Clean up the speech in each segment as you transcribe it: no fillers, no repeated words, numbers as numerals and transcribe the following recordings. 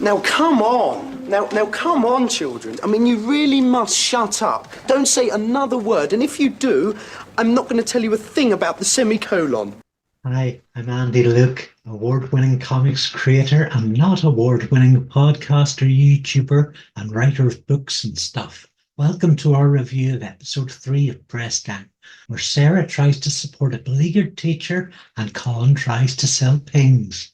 Now, come on. Now, come on, children. I mean, you really must shut up. Don't say another word, and if you do, I'm not going to tell you a thing about the semicolon. Hi, I'm Andy Luke, award-winning comics creator and not award-winning podcaster, YouTuber, and writer of books and stuff. Welcome to our review of episode 3 of Press Gang, where Sarah tries to support a beleaguered teacher and Colin tries to sell pings.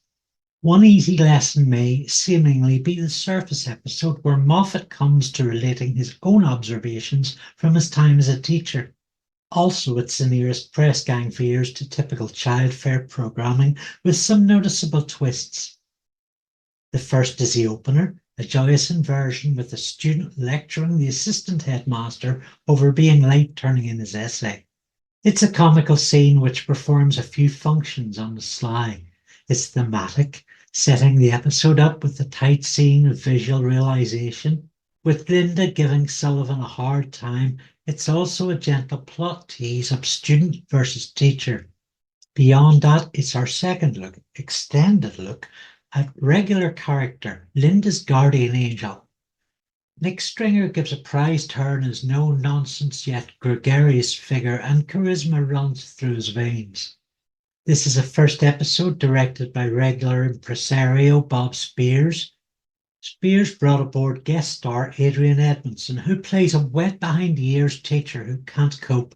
One easy lesson may seemingly be the surface episode where Moffat comes to relating his own observations from his time as a teacher. Also, it's the nearest press gang fears to typical child fair programming with some noticeable twists. The first is the opener, a joyous inversion with the student lecturing the assistant headmaster over being late turning in his essay. It's a comical scene which performs a few functions on the sly. It's thematic, setting the episode up with a tight scene of visual realization. With Linda giving Sullivan a hard time, it's also a gentle plot tease of student versus teacher. Beyond that, it's our second look, extended look, at regular character, Linda's guardian angel. Nick Stringer gives a prize turn as no-nonsense yet gregarious figure, and charisma runs through his veins. This is a first episode directed by regular impresario Bob Spiers. Spiers brought aboard guest star Adrian Edmondson, who plays a wet behind the ears teacher who can't cope.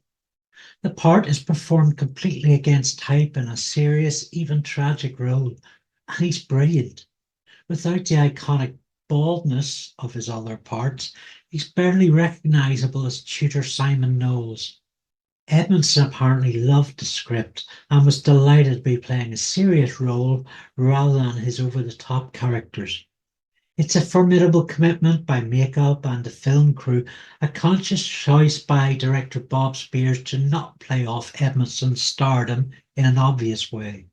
The part is performed completely against type in a serious, even tragic role, and he's brilliant. Without the iconic baldness of his other parts, he's barely recognisable as tutor Simon Knowles. Edmondson apparently loved the script and was delighted to be playing a serious role rather than his over-the-top characters. It's a formidable commitment by makeup and the film crew, a conscious choice by director Bob Spiers to not play off Edmondson's stardom in an obvious way.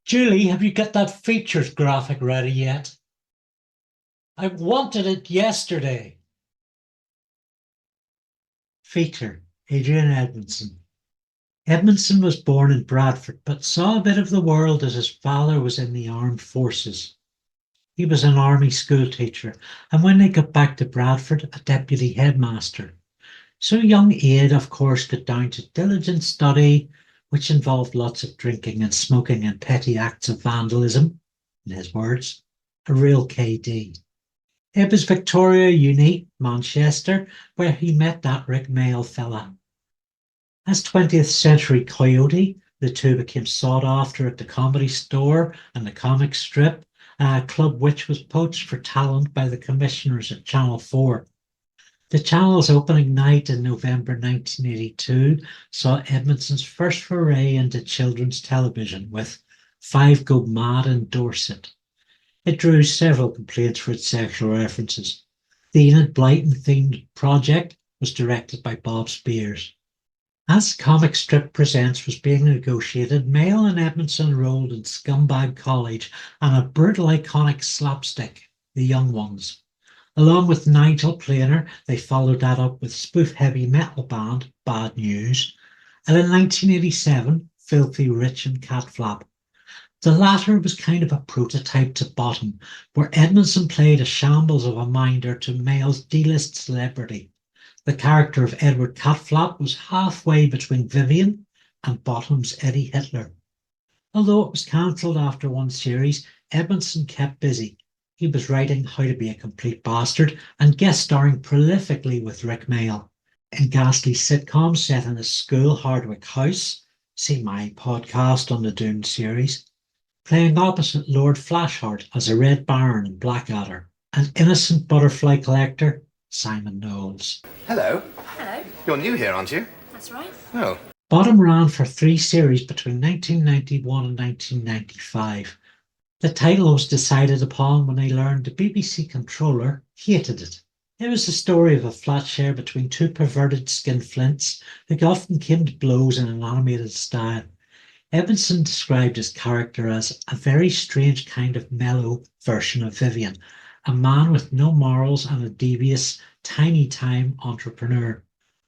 Julie, have you got that features graphic ready yet? I wanted it yesterday. Feature, Adrian Edmondson. Edmondson was born in Bradford, but saw a bit of the world as his father was in the armed forces. He was an army school teacher, and when they got back to Bradford, a deputy headmaster. So young Aid, of course, got down to diligent study, which involved lots of drinking and smoking and petty acts of vandalism, in his words, a real KD. It was Victoria Uni, Manchester, where he met that Rick Mail fella. As 20th Century Coyote, the two became sought after at the Comedy Store and the comic strip, a club which was poached for talent by the commissioners at Channel 4. The channel's opening night in November 1982 saw Edmondson's first foray into children's television with Five Go Mad in Dorset. It drew several complaints for its sexual references. The Enid Blyton-themed project was directed by Bob Spiers. As Comic Strip Presents was being negotiated, Mail and Edmondson enrolled in Scumbag College and a brutal iconic slapstick, The Young Ones. Along with Nigel Planer, they followed that up with spoof heavy metal band Bad News, and in 1987, Filthy Rich and Catflap. The latter was kind of a prototype to Bottom, where Edmondson played a shambles of a minder to Mail's D-list celebrity. The character of Edward Catflap was halfway between Vivian and Bottom's Eddie Hitler. Although it was cancelled after one series, Edmondson kept busy. He was writing How to Be a Complete Bastard and guest starring prolifically with Rick Mail in ghastly sitcoms set in a school, Hardwick House, see my podcast on the Dune series, playing opposite Lord Flashheart as a Red Baron in Blackadder, and innocent butterfly collector Simon Knowles. Hello. Hello. You're new here, aren't you? That's right. Oh. Bottom ran for 3 series between 1991 and 1995. The title was decided upon when they learned the BBC controller hated it. It was the story of a flat share between two perverted skinflints who often came to blows in an animated style. Edmondson described his character as a very strange kind of mellow version of Vivian, a man with no morals and a devious, tiny-time entrepreneur.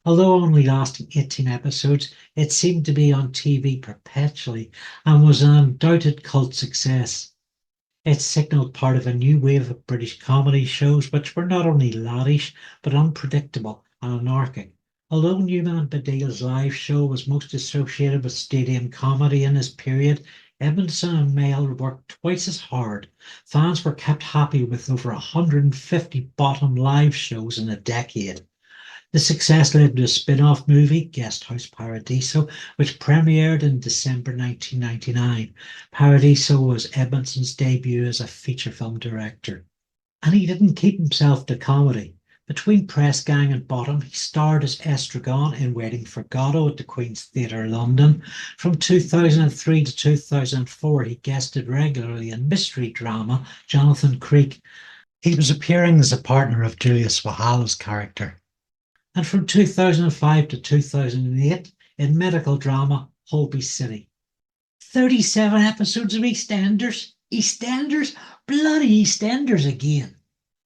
Although only lasting 18 episodes, it seemed to be on TV perpetually and was an undoubted cult success. It signalled part of a new wave of British comedy shows which were not only laddish but unpredictable and anarchic. Although Newman Baddiel's live show was most associated with stadium comedy in his period, Edmondson and Mail worked twice as hard. Fans were kept happy with over 150 bottom live shows in a decade. The success led to a spin-off movie, Guest House Paradiso, which premiered in December 1999. Paradiso was Edmondson's debut as a feature film director. And he didn't keep himself to comedy. Between Press Gang and Bottom, he starred as Estragon in Waiting for Godot at the Queen's Theatre, London. From 2003 to 2004, he guested regularly in mystery drama Jonathan Creek. He was appearing as a partner of Julius Sawalha's character. And from 2005 to 2008 in medical drama Holby City. 37 episodes of EastEnders. EastEnders? Bloody EastEnders again.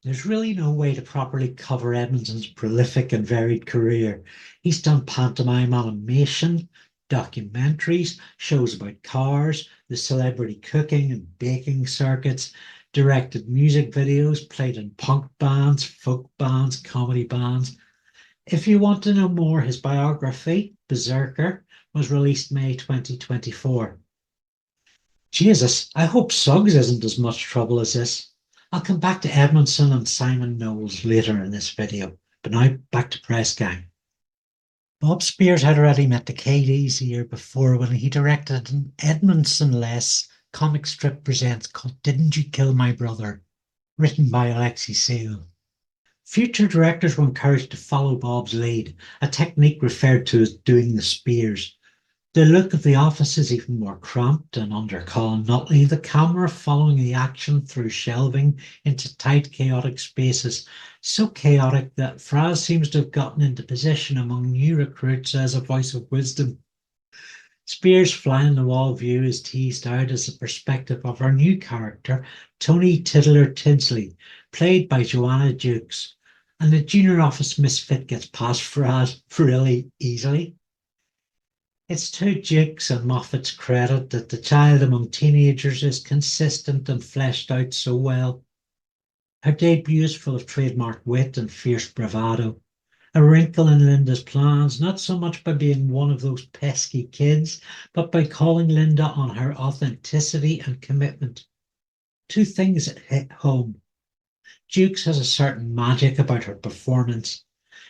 There's really no way to properly cover Edmondson's prolific and varied career. He's done pantomime animation, documentaries, shows about cars, the celebrity cooking and baking circuits, directed music videos, played in punk bands, folk bands, comedy bands. If you want to know more, his biography, Berserker, was released May 2024. Jesus, I hope Suggs isn't as much trouble as this. I'll come back to Edmondson and Simon Knowles later in this video, but now back to Press Gang. Bob Spiers had already met the KDs the year before when he directed an Edmondson-less comic strip presents called Didn't You Kill My Brother, written by Alexei Sayle. Future directors were encouraged to follow Bob's lead, a technique referred to as doing the Spiers. The look of the office is even more cramped and under Colin Nutley, the camera following the action through shelving into tight, chaotic spaces, so chaotic that Fraz seems to have gotten into position among new recruits as a voice of wisdom. Spiers' fly-on-the-wall view is teased out as the perspective of our new character, Tony Tiddler Tinsley, played by Joanna Dukes, and the junior office misfit gets past Fraz really easily. It's to Dukes and Moffat's credit that the child among teenagers is consistent and fleshed out so well. Her debut is full of trademark wit and fierce bravado, a wrinkle in Linda's plans, not so much by being one of those pesky kids, but by calling Linda on her authenticity and commitment. Two things that hit home. Dukes has a certain magic about her performance.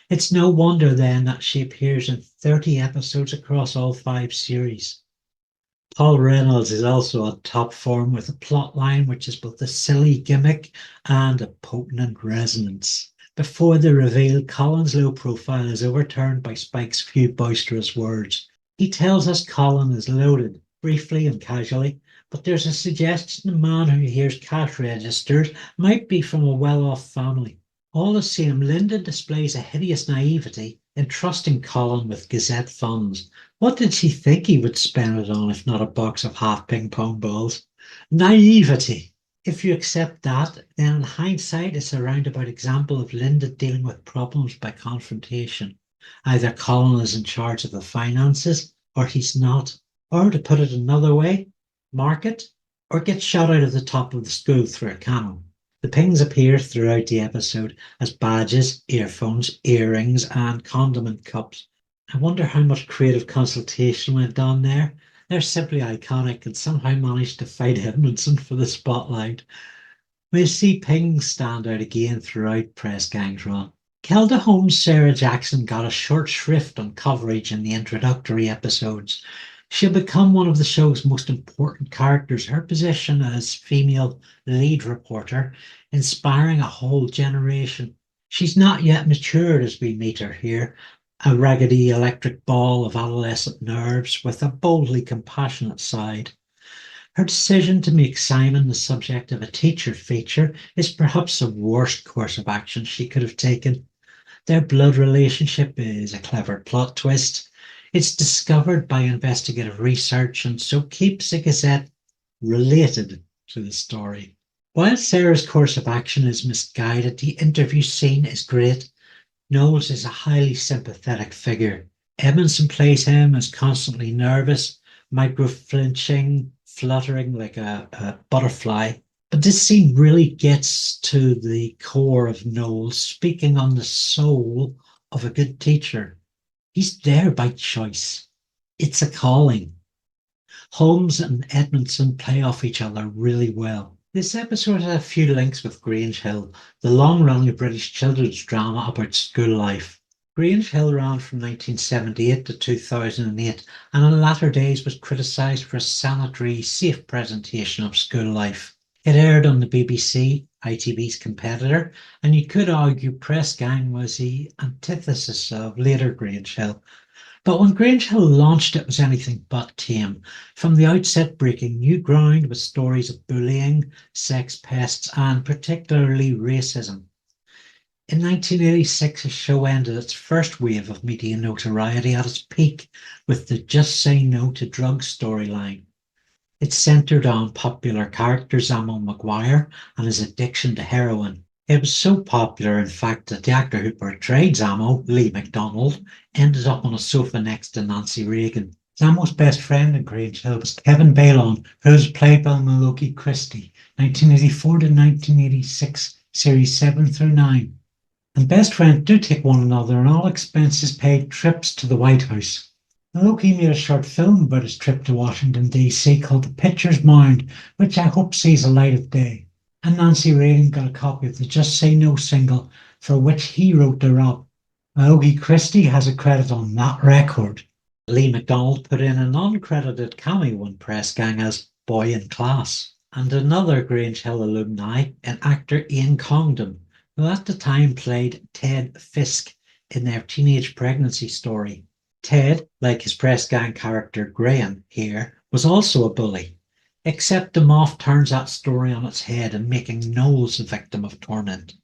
It's no wonder then that she appears in 30 episodes across all 5 series. Paul Reynolds is also on top form with a plot line which is both a silly gimmick and a potent resonance. Before the reveal, Colin's low profile is overturned by Spike's few boisterous words. He tells us Colin is loaded, briefly and casually, but there's a suggestion the man who hears cash registers might be from a well-off family. All the same, Linda displays a hideous naivety in trusting Colin with Gazette funds. What did she think he would spend it on if not a box of half ping pong balls? Naivety. If you accept that, then in hindsight it's a roundabout example of Linda dealing with problems by confrontation. Either Colin is in charge of the finances, or he's not. Or to put it another way, market, or get shot out of the top of the school through a cannon. The pings appear throughout the episode as badges, earphones, earrings, and condiment cups. I wonder how much creative consultation went on there. They're simply iconic and somehow managed to fight Edmondson for the spotlight. We'll see pings stand out again throughout Press Gang's run. Kelda Holmes' Sarah Jackson got a short shrift on coverage in the introductory episodes. She'll become one of the show's most important characters, her position as female lead reporter inspiring a whole generation. She's not yet matured as we meet her here, a raggedy electric ball of adolescent nerves with a boldly compassionate side. Her decision to make Simon the subject of a teacher feature is perhaps the worst course of action she could have taken. Their blood relationship is a clever plot twist. It's discovered by investigative research and so keeps the Gazette related to the story. While Sarah's course of action is misguided, the interview scene is great. Knowles is a highly sympathetic figure. Edmondson plays him as constantly nervous, micro-flinching, fluttering like a butterfly. But this scene really gets to the core of Knowles, speaking on the soul of a good teacher. He's there by choice. It's a calling. Holmes and Edmondson play off each other really well. This episode has a few links with Grange Hill, the long-running British children's drama about school life. Grange Hill ran from 1978 to 2008 and in latter days was criticised for a sanitary, safe presentation of school life. It aired on the BBC, ITV's competitor, and you could argue Press Gang was the antithesis of later Grange Hill. But when Grange Hill launched, it was anything but tame, from the outset breaking new ground with stories of bullying, sex pests, and particularly racism. In 1986, the show ended its first wave of media notoriety at its peak with the Just Say No to Drugs storyline. It centred on popular character Zamo Maguire and his addiction to heroin. It was so popular, in fact, that the actor who portrayed Zamo, Lee McDonald, ended up on a sofa next to Nancy Reagan. Zamo's best friend in Grange Hill was Kevin Balon, who was played by Mmolki Chrystie, 1984 to 1986, series 7 through 9. And best friends do take one another on all expenses paid trips to the White House. Mmolki made a short film about his trip to Washington, D.C. called The Pitcher's Mound, which I hope sees the light of day. And Nancy Reagan got a copy of the Just Say No single, for which he wrote the rap. Mmolki Chrystie has a credit on that record. Lee McDonald put in an uncredited cameo in Press Gang as Boy in Class. And another Grange Hill alumni, an actor Ian Congdon, who at the time played Ted Fisk in their teenage pregnancy story. Ted, like his Press Gang character Graham here, was also a bully, except the Moff turns that story on its head and making Knowles a victim of torment.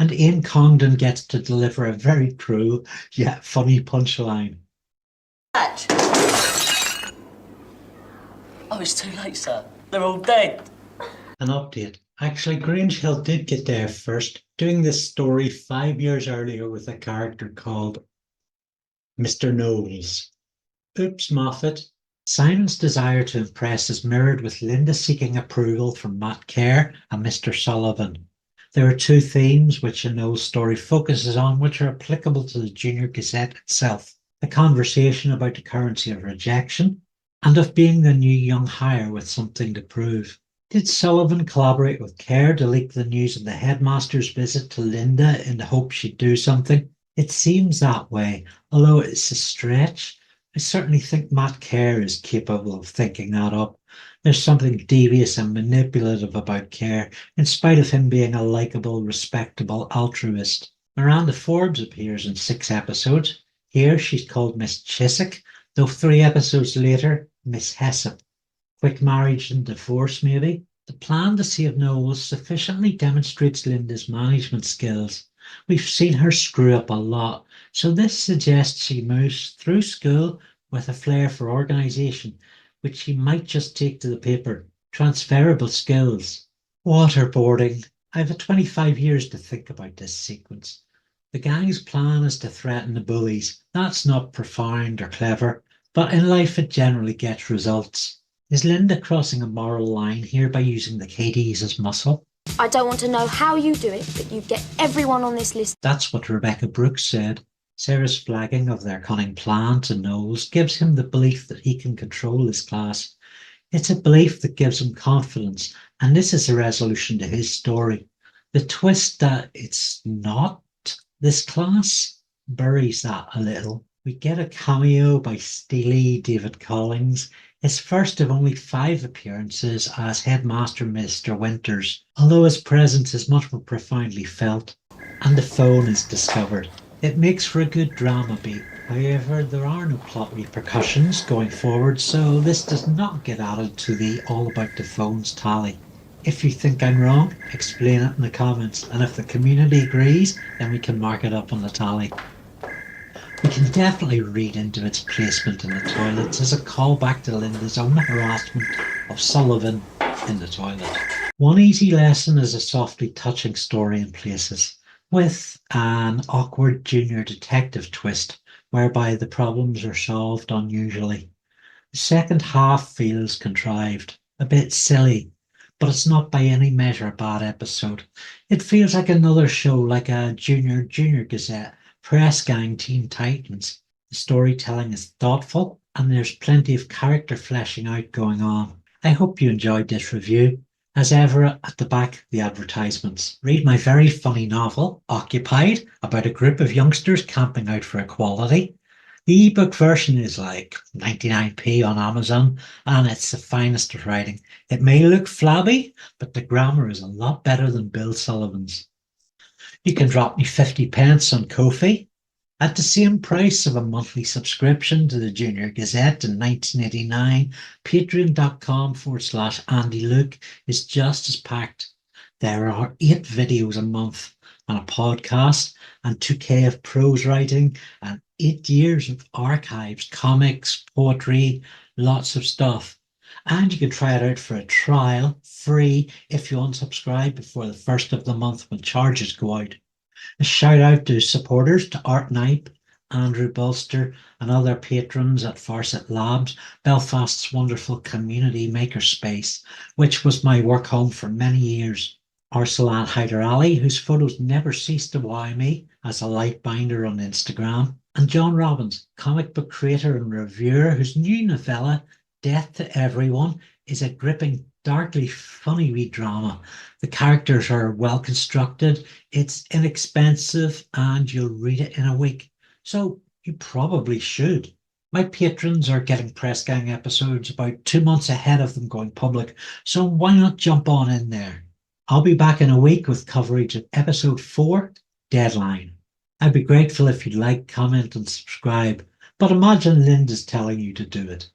And Ian Congdon gets to deliver a very cruel yet funny punchline. Oh, it's too late, sir. They're all dead. An update. Actually, Grange Hill did get there first, doing this story 5 years earlier with a character called Mr. Knowles. Oops, Moffat. Simon's desire to impress is mirrored with Linda seeking approval from Matt Kerr and Mr. Sullivan. There are two themes which a Knowles story focuses on, which are applicable to the Junior Gazette itself. The conversation about the currency of rejection and of being the new young hire with something to prove. Did Sullivan collaborate with Kerr to leak the news of the headmaster's visit to Linda in the hope she'd do something? It seems that way, although it's a stretch. I certainly think Matt Kerr is capable of thinking that up. There's something devious and manipulative about Kerr, in spite of him being a likeable, respectable altruist. Miranda Forbes appears in 6 episodes. Here she's called Miss Chiswick, though 3 episodes later, Miss Hessop. Quick marriage and divorce, maybe? The plan to save Knowles sufficiently demonstrates Linda's management skills. We've seen her screw up a lot, so this suggests she moves through school with a flair for organisation, which she might just take to the paper. Transferable skills. Waterboarding. I've had 25 years to think about this sequence. The gang's plan is to threaten the bullies. That's not profound or clever, but in life it generally gets results. Is Linda crossing a moral line here by using the KDs as muscle? I don't want to know how you do it, but you get everyone on this list. That's what Rebecca Brooks said. Sarah's flagging of their cunning plan to Knowles gives him the belief that he can control his class. It's a belief that gives him confidence, and this is a resolution to his story. The twist that it's not this class buries that a little. We get a cameo by steely David Collins, his first of only 5 appearances as headmaster Mr. Winters, although his presence is much more profoundly felt, and the phone is discovered. It makes for a good drama beat. However, there are no plot repercussions going forward, so this does not get added to the all about the phones tally. If you think I'm wrong, explain it in the comments, and if the community agrees, then we can mark it up on the tally. We can definitely read into its placement in the toilets as a callback to Linda's own harassment of Sullivan in the toilet. One easy lesson is a softly touching story in places, with an awkward junior detective twist whereby the problems are solved unusually. The second half feels contrived, a bit silly, but it's not by any measure a bad episode. It feels like another show, like a junior Gazette, Press Gang Teen Titans. The storytelling is thoughtful and there's plenty of character fleshing out going on. I hope you enjoyed this review. As ever, at the back, the advertisements. Read my very funny novel, Occupied, about a group of youngsters camping out for equality. The ebook version is like 99p on Amazon, and it's the finest of writing. It may look flabby, but the grammar is a lot better than Bill Sullivan's. You can drop me 50 pence on Ko-fi. At the same price of a monthly subscription to the Junior Gazette in 1989, patreon.com/Andy Luke is just as packed. There are 8 videos a month and a podcast and 2K of prose writing and 8 years of archives, comics, poetry, lots of stuff. And you can try it out for a trial, free, if you unsubscribe before the first of the month when charges go out. A shout out to supporters, to Art Knipe, Andrew Bolster, and other patrons at Farset Labs, Belfast's wonderful community makerspace, which was my work home for many years. Arsalan Hyder Ali, whose photos never cease to wow me as a light binder on Instagram, and John Robbins, comic book creator and reviewer, whose new novella, Death to Everyone, is a gripping, darkly funny wee drama. The characters are well constructed, it's inexpensive, and you'll read it in a week. So you probably should. My patrons are getting Press Gang episodes about 2 months ahead of them going public, so why not jump on in there? I'll be back in a week with coverage of episode 4, Deadline. I'd be grateful if you'd like, comment, and subscribe, but imagine Linda's telling you to do it.